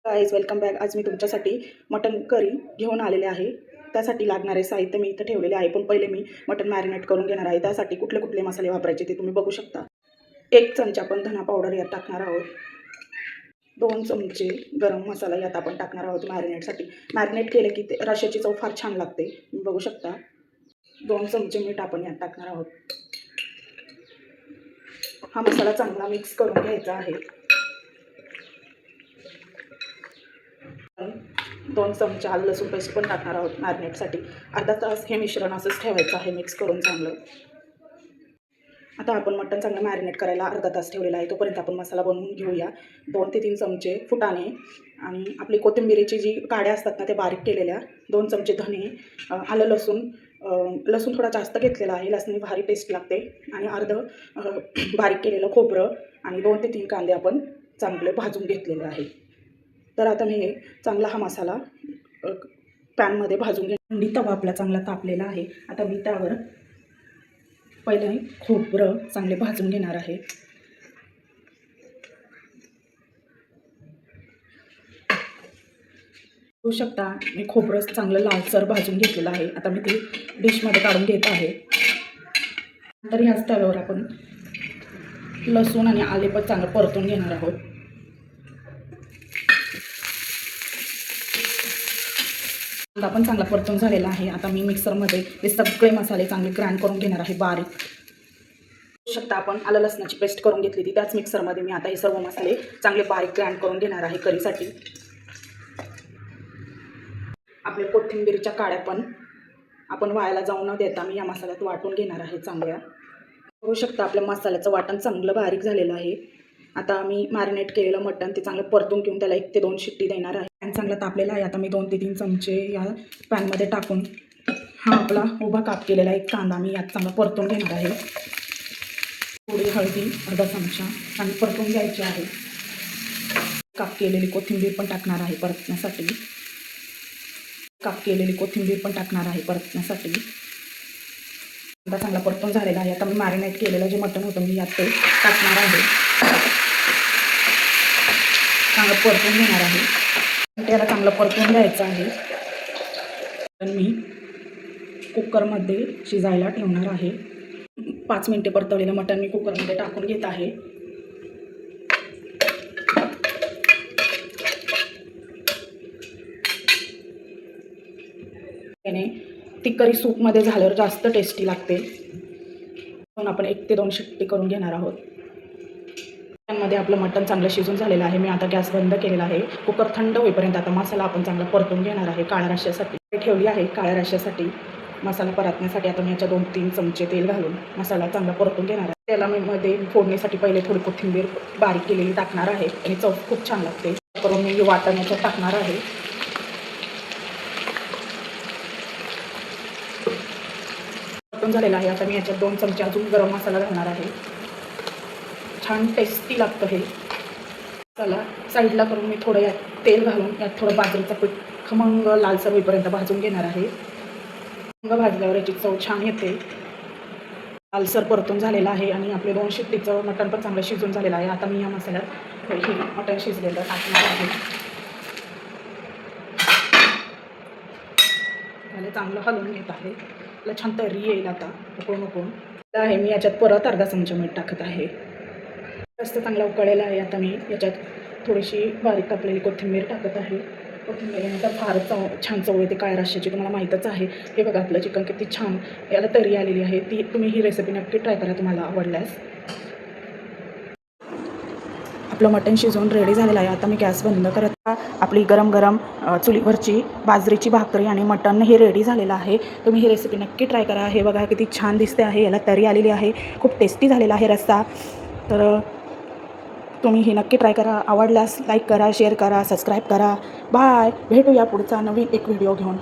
Guys welcome back. आज मी तुमच्यासाठी mutton curry घेऊन आलेले आहे. त्यासाठी लागणारे साहित्य मी इथं ठेवलेले आहे. पण पहिले मी मटन मॅरिनेट करून घेणार आहे. त्यासाठी कुठले कुठले मसाले वापरायचे ते तुम्ही बघू शकता. 1 चमचा आपण धना पावडर यात टाकणार आहोत. 2 चमचे गरम मसाला यात आपण टाकणार आहोत मॅरिनेटसाठी. मॅरिनेट केले की ते रश्श्याची चव फार छान लागते, तुम्ही बघू शकता. 2 चमचे मीठ आपण यात टाकणार आहोत. हा मसाला चांगला मिक्स करून घ्यायचा आहे. 2 चमचे आलं लसूण पेस्ट पण टाकणार आहोत मॅरिनेटसाठी. अर्धा तास हे मिश्रण असंच ठेवायचं आहे मिक्स करून चांगलं. आता आपण मटण चांगलं मॅरिनेट करायला अर्धा तास ठेवलेला आहे. तोपर्यंत आपण मसाला बनवून घेऊया. 2 ते 3 चमचे फुटाणे आणि आपली कोथिंबिरीची जी काड्या असतात ना, ते बारीक केलेल्या. 2 चमचे धने, आलं लसूण थोडा जास्त घेतलेला आहे, लसणाने भारी टेस्ट लागते. आणि बारीक केलेलं खोबरं आणि 2 ते 3 कांदे आपण चांगले भाजून घेतलेले आहे. तर आता मी चांगला हा मसाला पॅनमध्ये भाजून थंडी तवा आपला चांगला तापलेला आहे. आता मी त्यावर पहिले खोबरं चांगले भाजून घेणार आहे. बघू शकता मी खोबरं चांगलं लालसर भाजून घेतलेलं आहे. आता मी ते डिशमध्ये काढून घेत आहे. तर ह्याच तव्यावर आपण लसूण आणि आले पण चांगलं परतून घेणार आहोत. पण चांगला परतून झालेला आहे. आता मी मिक्सरमध्ये हे सगळे मसाले चांगले ग्राइंड करून घेणार आहे बारीक. बघू शकता आपण आलं लसणाची पेस्ट करून घेतली ती. त्याच मिक्सरमध्ये मी आता हे सर्व मसाले चांगले बारीक ग्राइंड करून घेणार आहे करीसाठी. आपल्या कोथिंबीरच्या काड्या पण आपण वायाला जाऊ न देता मी या मसाल्यात वाटून घेणार आहे चांगल्या. बघू शकता आपल्या मसाल्याचं वाटण चांगलं बारीक झालेलं आहे. आता मी मॅरिनेट केलेलं मटण ते चांगलं परतून घेऊन त्याला 1 ते 2 शिट्टी देणार आहे. पॅन चांगला तापलेला आहे. आता मी 2 ते 3 चमचे या पॅनमध्ये टाकून हा आपला उभा काप केलेला एक कांदा मी यात चांगला परतून घेणार आहे. थोडी हळदी अर्धा चमचा आणि परतून घ्यायची आहे. काप केलेली कोथिंबीर पण टाकणार आहे परतण्यासाठी. कांदा चांगला परतून झालेला आहे. आता मी मॅरिनेट केलेलं जे मटण होतं मी यात ते टाकणार आहे. चांगलं परतून घेणार आहे. त्याला चांगलं परतून घ्यायचं आहे. मी कुकरमध्ये शिजायला ठेवणार आहे. 5 मिनिटे परतवलेलं मटण मी कुकरमध्ये टाकून घेत आहे. त्याने ती करी सूपमध्ये झाल्यावर जास्त टेस्टी लागते. पण आपण 1 ते 2 शिट्टी करून घेणार आहोत. त्यामध्ये आपलं मटण चांगलं शिजून झालेलं आहे. मी आता गॅस बंद केलेला आहे. कुकर थंड होईपर्यंत आता मसाला आपण चांगला परतून घेणार आहे. काळ्या रश्श्यासाठी ठेवली आहे. काळ्या रश्श्यासाठी मसाला परतण्यासाठी आता मी याच्या 2-3 चमचे तेल घालून मसाला चांगला परतून घेणार आहे. त्याला मी मध्ये फोडणीसाठी पहिले थोडी कोथिंबीर बारीक केलेली टाकणार आहे आणि चव खूप छान लागते. करून मी वाटण याच्यात टाकणार आहे. परतून झालेला आहे. आता मी याच्यात 2 चमचे अजून गरम मसाला घालणार आहे. छान टेस्टी लागतं हे. चला साईडला करून मी थोडं यात तेल घालून यात थोडं बाजरीचं पीठ खमंग लालसर होईपर्यंत भाजून घेणार आहे. खमंग भाजल्यावर याची चव छान येते. लालसर परतून झालेला आहे आणि आपले 2 शिट्टीचं मटण पण चांगलं शिजून झालेलं आहे. आता मी या मसाल्यात हे मटण शिजलेलं टाकणार आहे. त्याला चांगलं हलवून घेत आहे. त्याला छान तर्री येईल आता उकळून आहे. मी याच्यात परत अर्धा चमचा मीठ टाकत आहे. जास्त चांगला उकळलेला आहे. आता मी याच्यात थोडीशी बारीक कापलेली कोथिंबीर टाकत आहे. कोथिंबीरीनंतर फारच छान चव येते काळ्या रश्श्याची, तुम्हाला माहीतच आहे. हे बघा आपलं चिकन किती छान याला तर्री आलेली आहे. तुम्ही ही रेसिपी नक्की ट्राय करा तुम्हाला आवडल्यास. आपलं मटण शिजवून रेडी झालेलं आहे. आता मी गॅस बंद करत आपली गरम गरम चुलीवरची बाजरीची भाकरी आणि मटण हे रेडी झालेलं आहे. तुम्ही ही रेसिपी नक्की ट्राय करा. हे बघा किती छान दिसते आहे. याला तर्री आलेली आहे. खूप टेस्टी झालेला आहे रस्सा. तर तुम्ही हे नक्की ट्राय करा. आवडल्यास लाईक करा, शेअर करा, सबस्क्राईब करा. बाय. भेटूया पुढचा नवीन एक व्हिडिओ घेऊन.